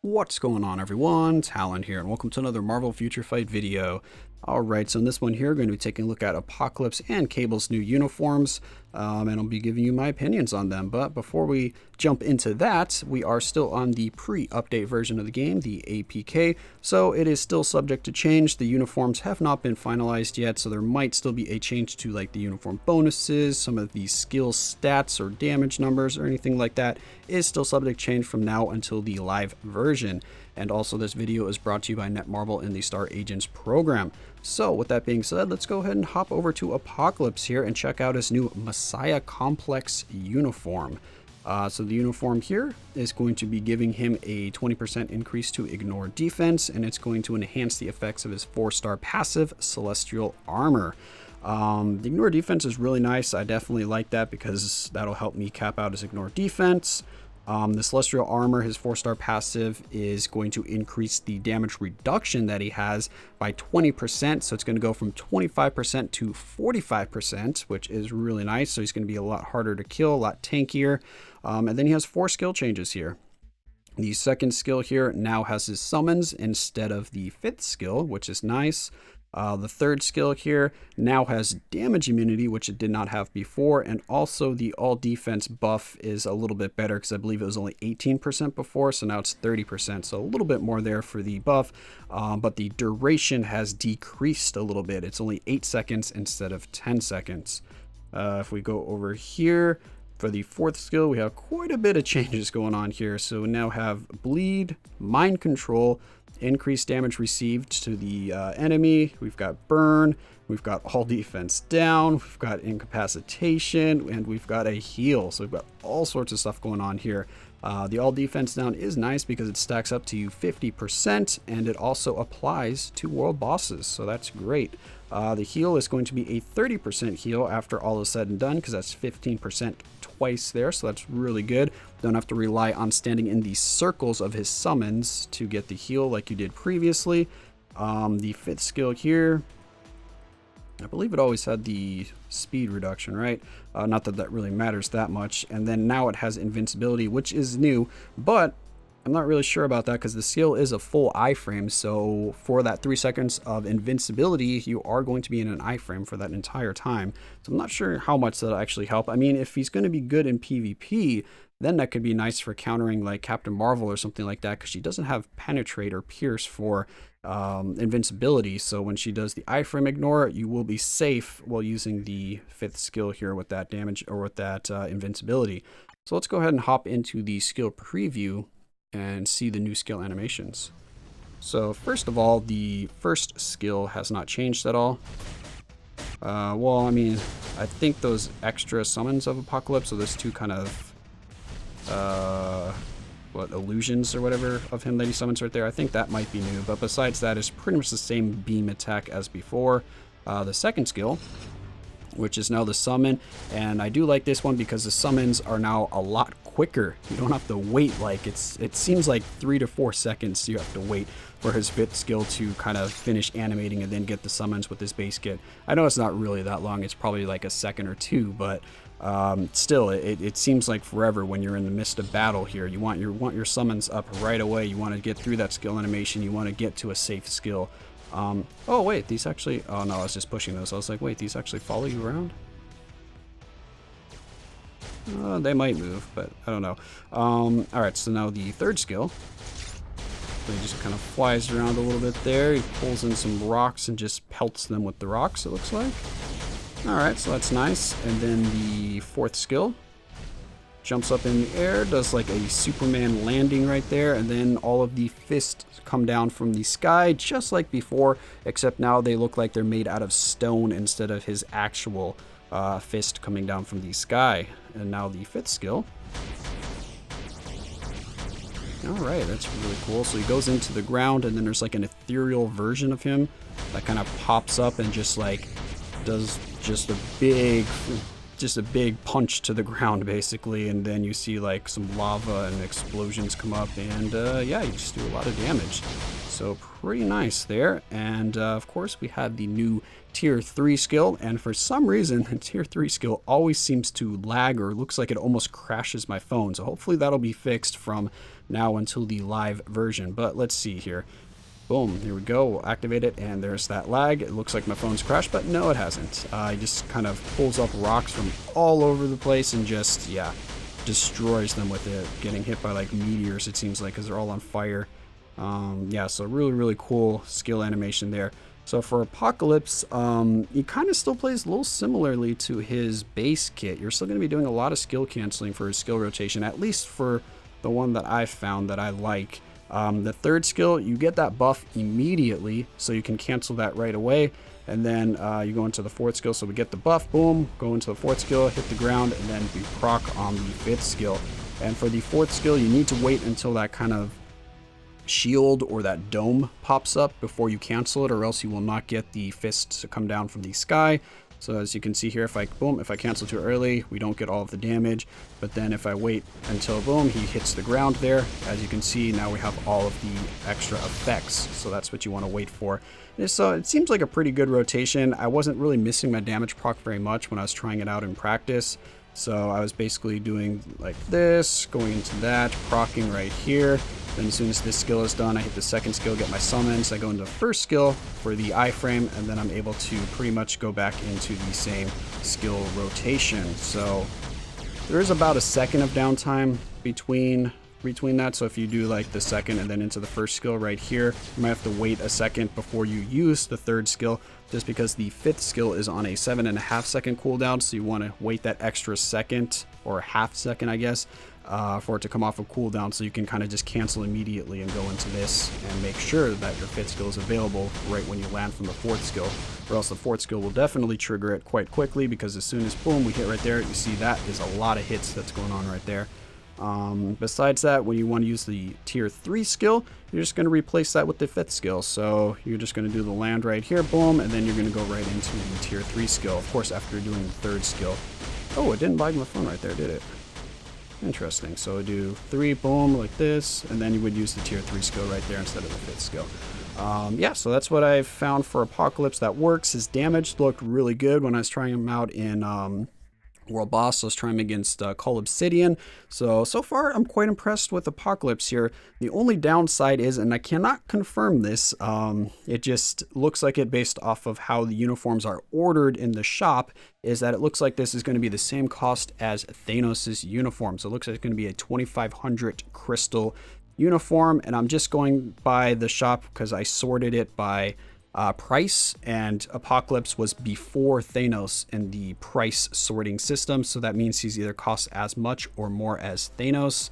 What's going on, everyone? Talen here, and welcome to another Marvel Future Fight video. Alright, so in this one here, we're going to be taking a look at Apocalypse and Cable's new uniforms, and I'll be giving you my opinions on them. But before we jump into that, we are still on the pre-update version of the game, the APK, so it is still subject to change. The uniforms have not been finalized yet, so there might still be a change to like the uniform bonuses, some of the skill stats or damage numbers or anything like that is still subject to change from now until the live version. And also, this video is brought to you by Netmarble in the Star Agents program. So with that being said, let's go ahead and hop over to Apocalypse here and check out his new Messiah Complex uniform. So the uniform here is going to be giving him a 20% increase to ignore defense, and it's going to enhance the effects of his 4-star passive Celestial Armor. The ignore defense is really nice. I definitely like that because that'll help me cap out his ignore defense. The Celestial Armor, his 4-star passive, is going to increase the damage reduction that he has by 20%. So it's going to go from 25% to 45%, which is really nice. So he's going to be a lot harder to kill, a lot tankier. And then he has 4 skill changes here. The second skill here now has his summons instead of the 5th skill, which is nice. The third skill here now has damage immunity, which it did not have before, and also the all defense buff is a little bit better because I believe it was only 18% before, so now it's 30%, so a little bit more there for the buff, but the duration has decreased a little bit. It's only 8 seconds instead of 10 seconds. If we go over here, for the 4th skill, we have quite a bit of changes going on here. So we now have Bleed, Mind Control, increased damage received to the enemy. We've got Burn, we've got all defense down, we've got incapacitation, and we've got a heal. So we've got all sorts of stuff going on here. The all defense down is nice because it stacks up to 50%, and it also applies to world bosses, so that's great. The heal is going to be a 30% heal after all is said and done, because that's 15% twice there, so that's really good. Don't have to rely on standing in the circles of his summons to get the heal like you did previously. The 5th skill here, I believe it always had the speed reduction, right? Not that that really matters that much. And then now it has invincibility, which is new, but I'm not really sure about that because the skill is a full iframe. So for that 3 seconds of invincibility, you are going to be in an iframe for that entire time. So I'm not sure how much that'll actually help. I mean, if he's going to be good in PvP, then that could be nice for countering like Captain Marvel or something like that, because she doesn't have penetrate or pierce for invincibility. So when she does the iframe ignore, you will be safe while using the 5th skill here with that damage or with that invincibility. So let's go ahead and hop into the skill preview and see the new skill animations. So first of all, the first skill has not changed at all. Well, I mean, I think those extra summons of Apocalypse, so those 2 kind of illusions or whatever of him that he summons right there, I think that might be new, but besides that, it's pretty much the same beam attack as before. The second skill, which is now the summon, and I do like this one because the summons are now a lot quicker. You don't have to wait, like it seems like 3 to 4 seconds you have to wait for his 5th skill to kind of finish animating and then get the summons with his base kit. I know it's not really that long, it's probably like a second or 2, but still it seems like forever when you're in the midst of battle here. You want your summons up right away. You want to get through that skill animation, you want to get to a safe skill. Oh wait, these actually, oh no, I was just pushing those. I was like, wait, these actually follow you around? They might move, but I don't know. Alright, so now the 3rd skill. So he just kind of flies around a little bit there. He pulls in some rocks and just pelts them with the rocks, it looks like. Alright, so that's nice. And then the 4th skill. Jumps up in the air, does like a Superman landing right there, and then all of the fists come down from the sky just like before, except now they look like they're made out of stone instead of his actual fist coming down from the sky. And now the 5th skill. Alright, that's really cool. So he goes into the ground, and then there's like an ethereal version of him that kind of pops up and just like does just a big punch to the ground basically, and then you see like some lava and explosions come up, and yeah, you just do a lot of damage. So pretty nice there. And of course we have the new tier 3 skill, and for some reason the tier 3 skill always seems to lag, or looks like it almost crashes my phone. So hopefully that'll be fixed from now until the live version. But let's see here. Boom, here we go. We'll activate it, and there's that lag. It looks like my phone's crashed, but no, it hasn't. It just kind of pulls up rocks from all over the place and just, yeah, destroys them with it. Getting hit by like meteors, it seems like, because they're all on fire. Yeah, so really cool skill animation there. So for Apocalypse, he kind of still plays a little similarly to his base kit. You're still going to be doing a lot of skill canceling for his skill rotation, at least for the one that I've found that I like. The third skill, you get that buff immediately, so you can cancel that right away. And then you go into the fourth skill, so we get the buff, boom, go into the fourth skill, hit the ground, and then we proc on the fifth skill. And for the fourth skill, you need to wait until that kind of shield or that dome pops up before you cancel it, or else you will not get the fist to come down from the sky. So as you can see here, if I cancel too early, we don't get all of the damage. But then if I wait until boom, he hits the ground there, as you can see, now we have all of the extra effects. So that's what you want to wait for. So it seems like a pretty good rotation. I wasn't really missing my damage proc very much when I was trying it out in practice. So I was basically doing like this, going into that, proccing right here. Then as soon as this skill is done, I hit the second skill, get my summons. I go into the first skill for the iframe, and then I'm able to pretty much go back into the same skill rotation. So there is about a second of downtime between that. So if you do like the second and then into the first skill right here, you might have to wait a second before you use the third skill, just because the fifth skill is on a 7.5 second cooldown. So you want to wait that extra second, or half second, I guess, for it to come off of cooldown, so you can kind of just cancel immediately and go into this and make sure that your fifth skill is available right when you land from the fourth skill, or else the fourth skill will definitely trigger it quite quickly, because as soon as boom, we hit right there, you see that is a lot of hits that's going on right there. Besides that, when you want to use the tier 3 skill, you're just going to replace that with the fifth skill. So you're just going to do the land right here, boom, and then you're going to go right into the tier 3 skill, of course after doing the third skill. Oh, it didn't lag my phone right there, did it? Interesting. So I do 3, boom, like this, and then you would use the tier 3 skill right there instead of the fifth skill. Yeah, so that's what I've found for Apocalypse that works. His damage looked really good when I was trying him out in World Boss. So I was trying him against Call Obsidian. So far I'm quite impressed with Apocalypse here. The only downside is, and I cannot confirm this, it just looks like it based off of how the uniforms are ordered in the shop, is that it looks like this is going to be the same cost as Thanos' uniform. So it looks like it's going to be a 2,500 crystal uniform, and I'm just going by the shop because I sorted it by price, and Apocalypse was before Thanos in the price sorting system, so that means he's either costs as much or more as Thanos,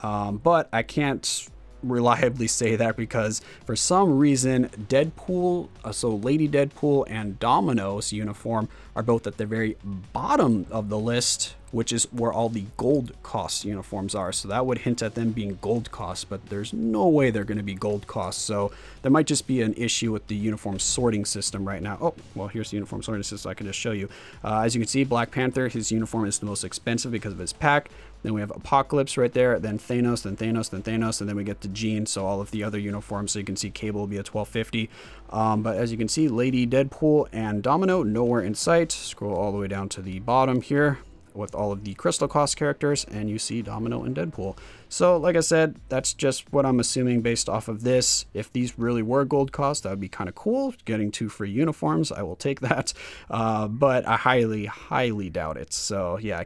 but I can't reliably say that because for some reason Deadpool, so Lady Deadpool and Domino's uniform are both at the very bottom of the list, which is where all the gold cost uniforms are. So that would hint at them being gold cost, but there's no way they're going to be gold cost. So there might just be an issue with the uniform sorting system right now. Oh, well, here's the uniform sorting system. I can just show you. As you can see, Black Panther, his uniform is the most expensive because of his pack. Then we have Apocalypse right there, then Thanos, then Thanos, then Thanos, and then we get to Jean, so all of the other uniforms. So you can see Cable will be at 1250. But as you can see, Lady Deadpool and Domino, nowhere in sight. Scroll all the way down to the bottom here with all of the crystal cost characters, and you see Domino and Deadpool. So like I said, that's just what I'm assuming based off of this. If these really were gold cost, that would be kind of cool. Getting 2 free uniforms, I will take that. But I highly doubt it. So yeah,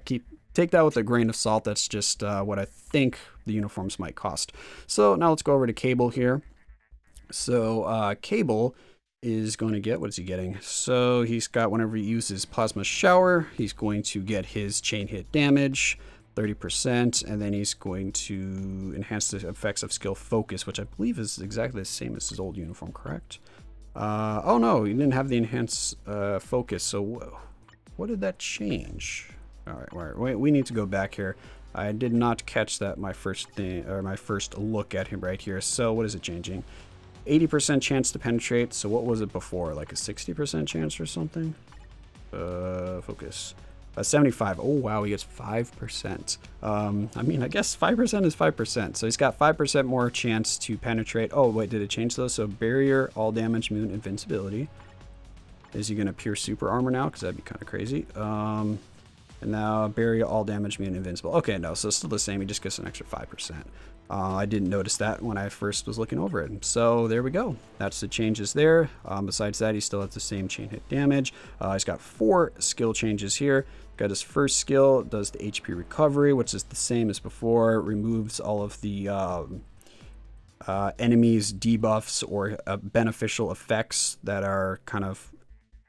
take that with a grain of salt. That's just what I think the uniforms might cost. So now let's go over to Cable here. So Cable is going to get, what is he getting? So he's got, whenever he uses Plasma Shower, he's going to get his chain hit damage 30%, and then he's going to enhance the effects of skill focus, which I believe is exactly the same as his old uniform, correct? Oh no, he didn't have the enhanced focus. So what did that change? All right, wait, we need to go back here. I did not catch that my first look at him right here. So what is it changing? 80% chance to penetrate. So what was it before? Like a 60% chance or something? Focus. 75. Oh, wow, he gets 5%. I mean, I guess 5% is 5%. So he's got 5% more chance to penetrate. Oh, wait, did it change those? So barrier, all damage, immune, invincibility. Is he going to pierce super armor now? Because that'd be kind of crazy. And now barrier, all damage, immune, invincible. Okay, no, so it's still the same. He just gets an extra 5%. I didn't notice that when I first was looking over it. So there we go. That's the changes there. Besides that, he still has the same chain hit damage. He's got 4 skill changes here. Got his first skill, does the HP recovery, which is the same as before. Removes all of the enemies' debuffs or beneficial effects that are kind of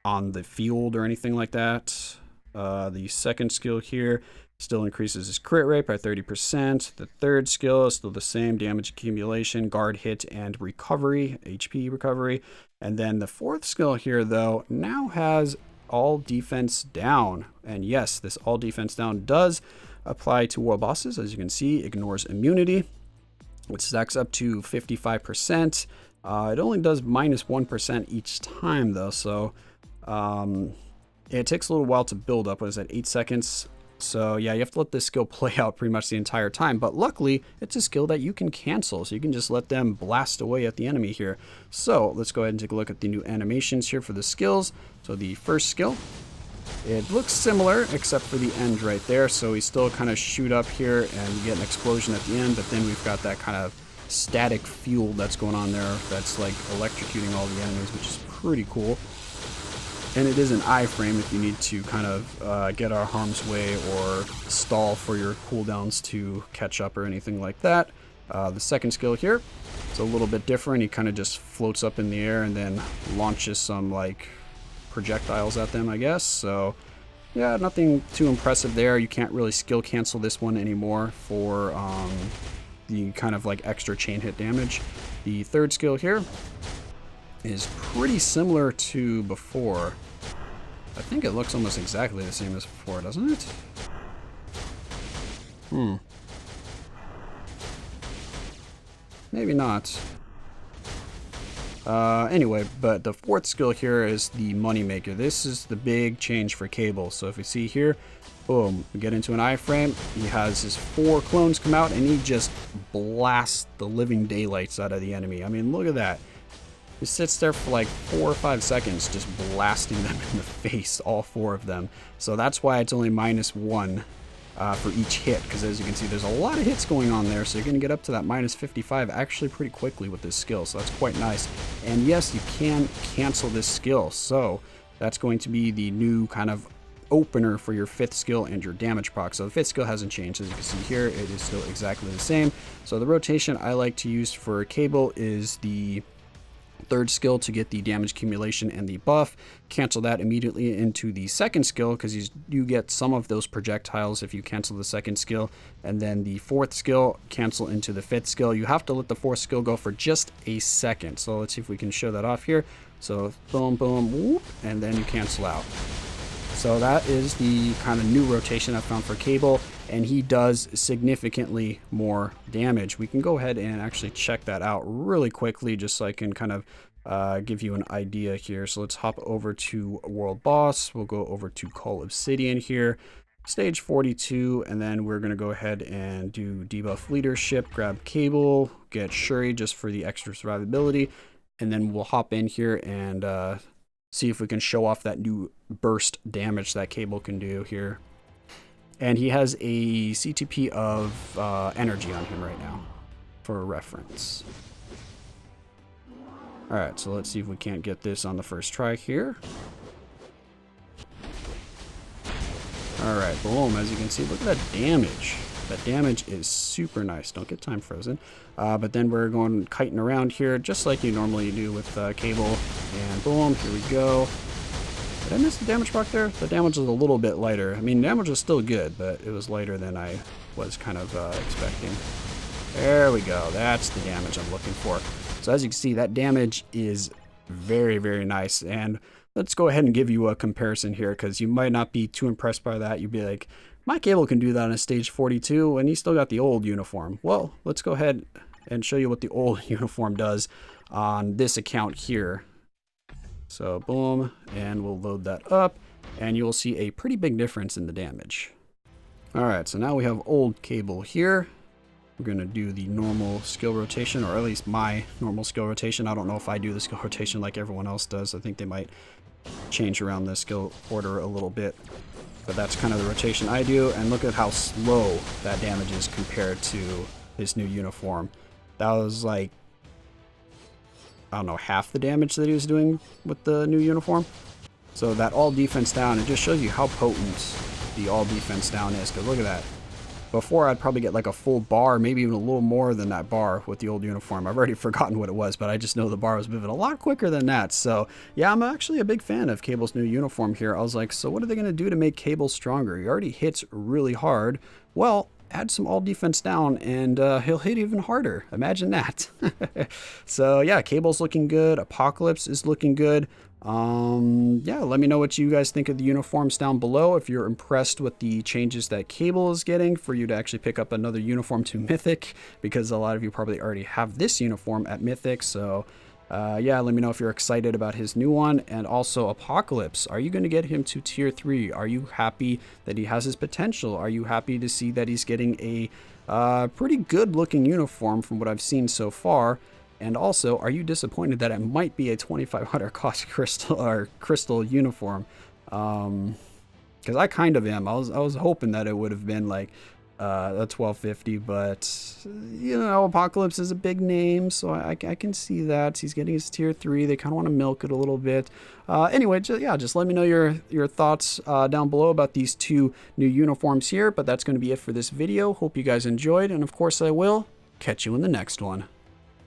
on the field or anything like that. The second skill here still increases his crit rate by 30%. The third skill is still the same, damage accumulation, guard hit, and recovery, HP recovery. And then the fourth skill here, though, now has all defense down. And yes, this all defense down does apply to world bosses. As you can see, ignores immunity, which stacks up to 55%. It only does minus 1% each time, though, so it takes a little while to build up. What is that, 8 seconds? So yeah, you have to let this skill play out pretty much the entire time, but luckily it's a skill that you can cancel, so you can just let them blast away at the enemy here. So let's go ahead and take a look at the new animations here for the skills. So the first skill, it looks similar except for the end right there. So we still kind of shoot up here and you get an explosion at the end, but then we've got that kind of static fuel that's going on there that's like electrocuting all the enemies, which is pretty cool. And it is an iframe if you need to kind of get out of harm's way or stall for your cooldowns to catch up or anything like that. The second skill here, it's a little bit different. He kind of just floats up in the air and then launches some like projectiles at them, I guess. So yeah, nothing too impressive there. You can't really skill cancel this one anymore for the kind of like extra chain hit damage. The third skill here is pretty similar to before. I think it looks almost exactly the same as before, doesn't it? Maybe not. Anyway, but the fourth skill here is the moneymaker. This is the big change for Cable. So if you see here, boom, we get into an iframe. He has his 4 clones come out and he just blasts the living daylights out of the enemy. I mean, look at that. He sits there for like 4 or 5 seconds just blasting them in the face, all 4 of them. So that's why it's only minus 1 for each hit, because as you can see, there's a lot of hits going on there, so you're going to get up to that minus 55 actually pretty quickly with this skill, so that's quite nice. And yes, you can cancel this skill, so that's going to be the new kind of opener for your 5th skill and your damage proc. So the 5th skill hasn't changed, as you can see here, it is still exactly the same. So the rotation I like to use for Cable is the 3rd skill to get the damage accumulation and the buff. Cancel that immediately into the 2nd skill because you get some of those projectiles if you cancel the 2nd skill. And then the 4th skill, cancel into the 5th skill. You have to let the 4th skill go for just a second. So let's see if we can show that off here. So boom, boom, whoop, and then you cancel out. So that is the kind of new rotation I found for Cable, and he does significantly more damage. We can go ahead and actually check that out really quickly just so I can kind of give you an idea here. So let's hop over to World Boss. We'll go over to Call Obsidian here, stage 42, and then we're going to go ahead and do debuff leadership, grab Cable, get Shuri just for the extra survivability, and then we'll hop in here and see if we can show off that new burst damage that Cable can do here. And he has a CTP of energy on him right now for reference. All right, so let's see if we can't get this on the first try here. All right, boom, as you can see, look at that damage. That damage is super nice. Don't get time frozen. But then we're going kiting around here just like you normally do with Cable. And boom, here we go. Did I miss the damage proc there? The damage was a little bit lighter. I mean, damage was still good, but it was lighter than I was kind of expecting. There we go. That's the damage I'm looking for. So as you can see, that damage is very, very nice. And let's go ahead and give you a comparison here because you might not be too impressed by that. You'd be like, my Cable can do that on a stage 42 and he's still got the old uniform. Well, let's go ahead and show you what the old uniform does on this account here. So boom, and we'll load that up. and you will see a pretty big difference in the damage. All right, so now we have old Cable here. We're gonna do the normal skill rotation, or at least my normal skill rotation. I don't know if I do the skill rotation like everyone else does. I think they might change around the skill order a little bit, but that's kind of the rotation I do. And look at how slow that damage is compared to his new uniform. That was like, I don't know, half the damage that he was doing with the new uniform. So that all defense down, it just shows you how potent the all defense down is, because look at that. Before, I'd probably get like a full bar, maybe even a little more than that bar with the old uniform. I've already forgotten what it was, but I just know the bar was moving a lot quicker than that. So yeah, I'm actually a big fan of Cable's new uniform here. I was like, so what are they going to do to make Cable stronger? He already hits really hard. Well, add some all defense down and he'll hit even harder. Imagine that. So yeah, Cable's looking good. Apocalypse is looking good. Yeah, let me know what you guys think of the uniforms down below. If you're impressed with the changes that Cable is getting for you to actually pick up another uniform to Mythic, because a lot of you probably already have this uniform at Mythic. So yeah, let me know if you're excited about his new one. And also Apocalypse, are you going to get him to tier 3? Are you happy that he has his potential? Are you happy to see that he's getting a pretty good looking uniform from what I've seen so far? And also, are you disappointed that it might be a 2,500 cost crystal uniform? Because I kind of am. I was hoping that it would have been like a 1,250, but you know, Apocalypse is a big name, so I can see that he's getting his tier 3. They kind of want to milk it a little bit. Anyway, just let me know your thoughts down below about these two new uniforms here. But that's going to be it for this video. Hope you guys enjoyed, and of course I will catch you in the next one.